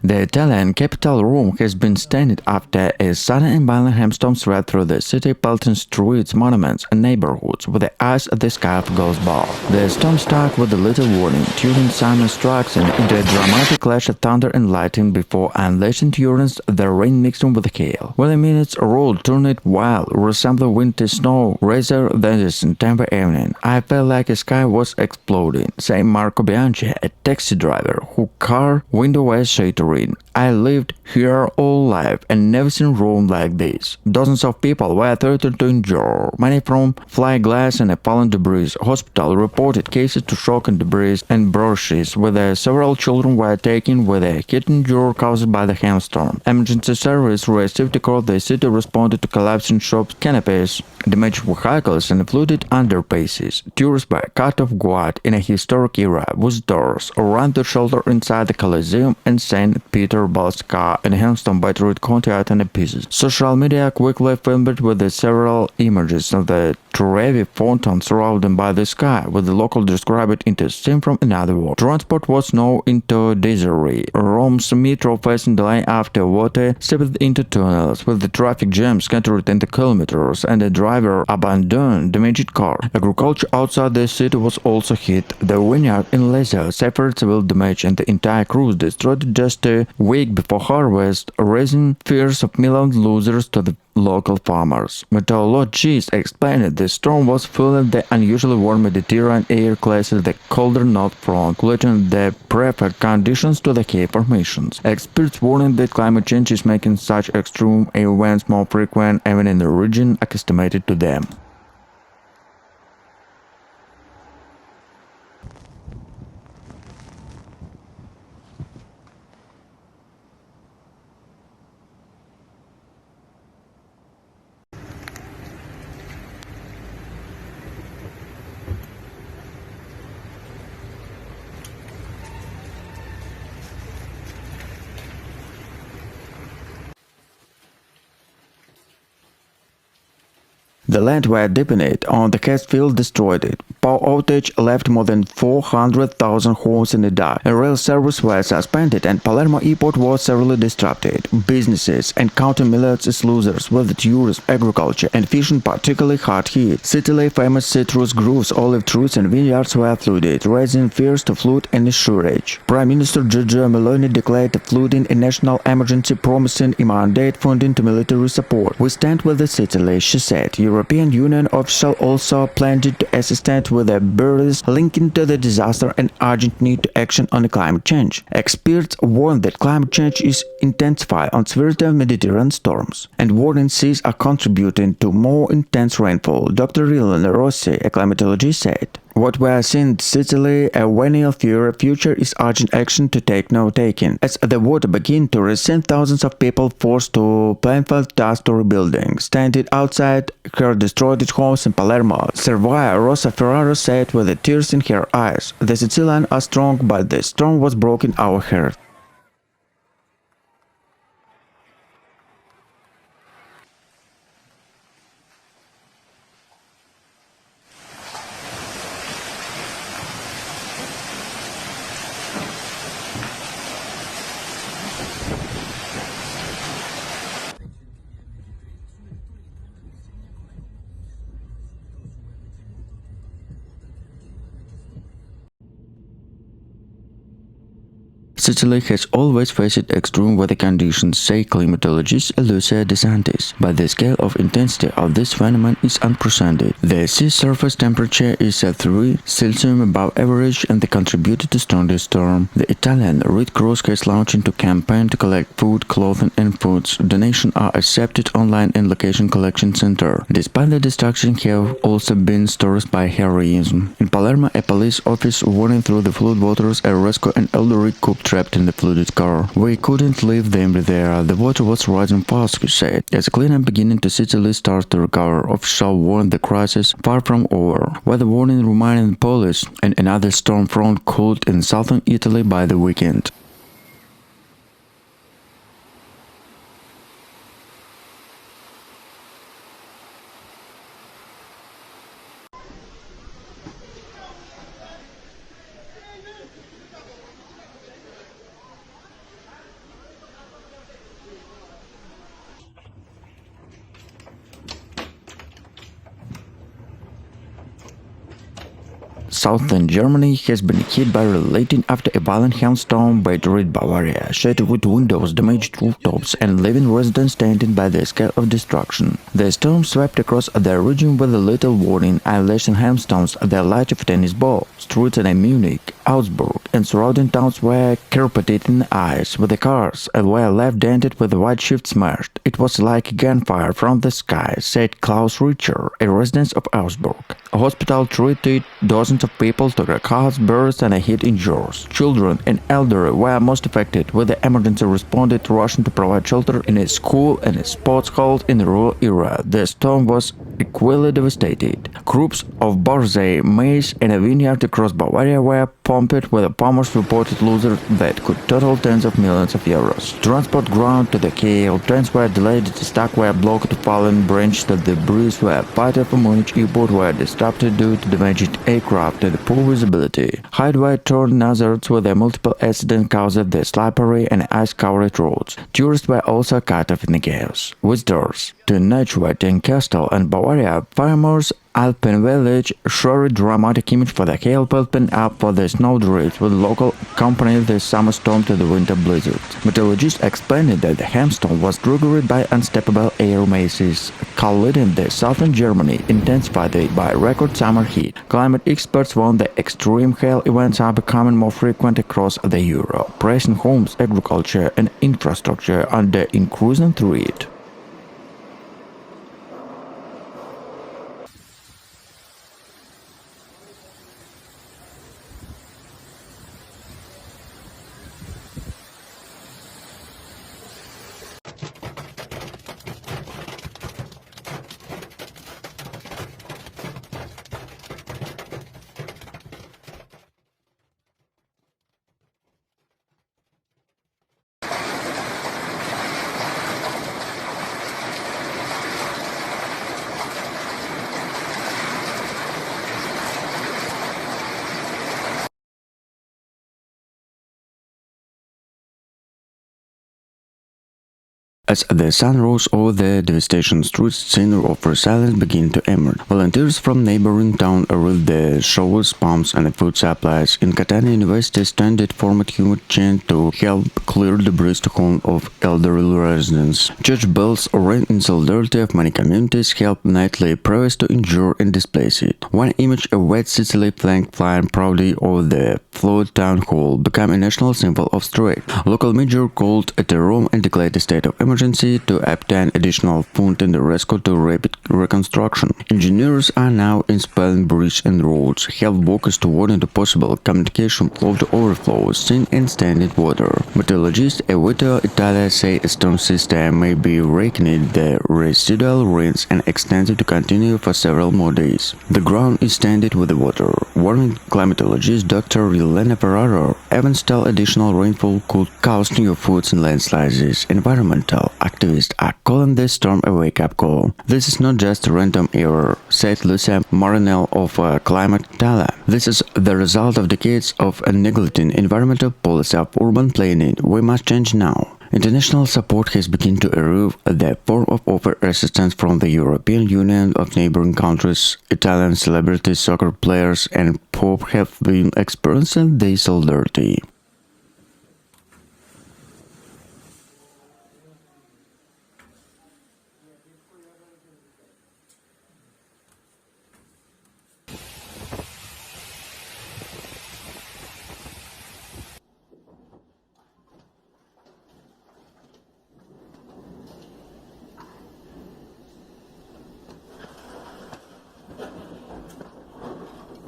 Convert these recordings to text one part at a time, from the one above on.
The Italian capital Rome has been stained after a sudden and violent hailstorm swept through the city, pelting streets, monuments, and neighborhoods with the eyes of the sky of ghost ball. The storm struck with a little warning, tuning siren strikes and into a dramatic clash of thunder and lightning before unleashing torrents. The rain mixed with hail. When the minutes rolled, turned it wild, resembling winter snow rather than a September evening. I felt like the sky was exploding, said Marco Bianchi, a taxi driver whose car window was shattering. I lived here all life and never seen Rome like this. Dozens of people were threatened to injure, many from flying glass and fallen debris. Hospital reported cases to shock and debris and brushes, where several children were taken with a hit injury caused by the hailstorm. Emergency service received across the city responded to collapsing shops, canopies, damaged vehicles, and flooded underpasses. Tourists were cut off guard in a historic era. Visitors ran to shelter inside the Colosseum and St. Peter Basilica and hailstorm battered courtyard and pieces. Social media quickly filmed with the several images of the Trevi fountain surrounded by the sky, with the local describe it into a scene from another world. Transport was now into disarray. Rome's metro facing delay after water seeped into tunnels, with the traffic jams scattered into kilometers and the driver abandoned damaged car. Agriculture outside the city was also hit. The vineyard in Lazio suffered severe damage and the entire crews destroyed just a week before harvest, raising fears of Milan losers to the local farmers. Meteorologists explained the storm was fueling the unusually warm Mediterranean air classes the colder north front, creating the perfect conditions to the Cape formations. Experts warning that climate change is making such extreme events more frequent even in the region accustomed to them. The land were deepened on the Catfield destroyed it. Power outage left more than 400,000 homes in the dark. A rail service was suspended and Palermo Airport was severely disrupted. Businesses encountered millions of losers, with tourism, agriculture, and fishing particularly hard hit. City famous citrus groves, olive trees, and vineyards were flooded, raising fears to flood and shortage. Prime Minister Giorgia Meloni declared the flooding a national emergency, promising immediate funding to military support. We stand with the city, she said. European Union officials also pledged to assist with the barriers linking to the disaster and urgent need to action on climate change. Experts warn that climate change is intensifying on severe Mediterranean storms, and warning seas are contributing to more intense rainfall. Dr. Rilan Rossi, a climatologist, said. What we are seeing in Sicily, a venial future is urgent action to take no taking. As the water begins to resent, thousands of people forced to painful task to rebuilding. Standing outside her destroyed homes in Palermo, Servia Rosa Ferraro said with the tears in her eyes, "The Sicilians are strong, but the storm was broken our heart." Sicily has always faced extreme weather conditions, say climatologist Lucia De Santis, but the scale of intensity of this phenomenon is unprecedented. The sea surface temperature is at 3 Celsius above average and they contributed to thunderstorms. The Italian Red Cross has launched a campaign to collect food, clothing and foods. Donations are accepted online in location collection center. Despite the destruction have also been stories by heroism. In Palermo, a police office warning through the floodwaters a rescue an elderly couple trapped in the flooded car. We couldn't leave them there. The water was rising fast, he said. As cleanup beginning to Sicily starts to recover, officials warn the crisis far from over. Weather warning reminding police and another storm front could in southern Italy by the weekend. southern Germany has been hit by relating after a violent hailstorm battered Bavaria, shattered with windows, damaged rooftops, and leaving residents standing by the scale of destruction. The storm swept across the region with a little warning, unleashing hailstones the large of a tennis ball. Streets in Munich, Augsburg, and surrounding towns were carpeted in ice, with the cars were left dented with white shifts smashed. It was like gunfire from the sky, said Klaus Richter, a resident of Augsburg. A hospital treated dozens of people to the cloudbursts and hit injuries. Children and elderly were most affected, with the emergency responded rushing to provide shelter in a school and a sports hall in the rural area. The storm was equally devastated. Groups of borzoi, maize, and a vineyard across Bavaria were pumped, with the farmers reported losses that could total tens of millions of euros. Transport ground to the Kiel, trains were delayed, the stock were blocked, fallen branches of the debris were part of Munich airport were disrupted due to damaged aircraft and poor visibility. Highway torn hazards with the multiple accidents caused the slippery and ice-covered roads. Tourists were also cut off in the chaos. Visitors to Neuschwanstein Castle and Bavaria, farmers Alpine village showed a dramatic image for the hail building up for the snowdrifts, with local accompanying the summer storm to the winter blizzard. Meteorologists explained that the hailstorm was triggered by unstable air masses colliding the southern Germany, intensified by record summer heat. Climate experts warn that extreme hail events are becoming more frequent across the Europe, pressing homes, agriculture, and infrastructure under increasing threat. As the sun rose over the devastation streets, scenes of resilience began to emerge. Volunteers from neighboring towns arrived the shovels, pumps, and food supplies. In Catania University, standard formed human chain to help clear debris to home of elderly residents. Church bells rang in solidarity of many communities, helped nightly prayers to injure and displaced. One image of white Sicily flag flying proudly over the flood town hall became a national symbol of strength. Local media called at Rome and declared a state of emergency to obtain additional funds in the rescue to rapid reconstruction. Engineers are now installing bridges and roads, help workers to warn the possible communication flow to overflows, seen and standing water. Meteorologists at Veneto, Italy say a storm system may be weakening the residual rains and extended to continue for several more days. The ground is standing with the water, warning climatologist Dr. Elena Ferraro. Evans tell additional rainfall could cause new floods and landslides. Environmental activists are calling this storm a wake-up call. This is not just a random error, said Lucia Marinel of Climate Italia. This is the result of decades of neglecting environmental policy of urban planning. We must change now. International support has begun to arrive in the form of offer assistance from the European Union of neighboring countries. Italian celebrities, soccer players, and Pope have been experiencing this solidarity.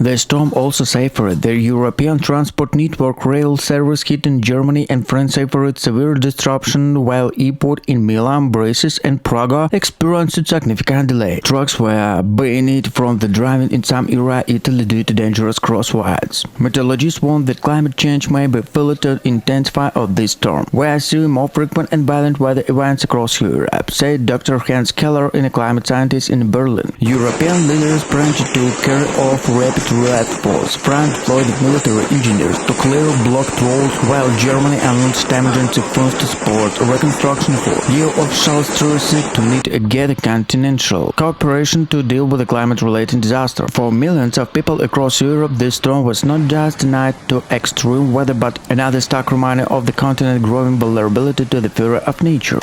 The storm also suffered the European transport network. Rail service hit in Germany and France suffered severe disruption, while airport in Milan, Brussels, and Prague experienced significant delay. Trucks were banned from the driving in some area Italy due to dangerous crosswinds. Meteorologists warn that climate change may be felt to intensify of this storm. We are seeing more frequent and violent weather events across Europe, said Dr. Hans Keller, a climate scientist in Berlin. European leaders pledged to carry off rapid Red Force front deployed military engineers to clear blocked roads while Germany unleashed emergency funds to support reconstruction for EU officials seek to lead a continental cooperation to deal with the climate-related disaster. For millions of people across Europe, this storm was not just a night to extreme weather but another stark reminder of the continent's growing vulnerability to the fury of nature.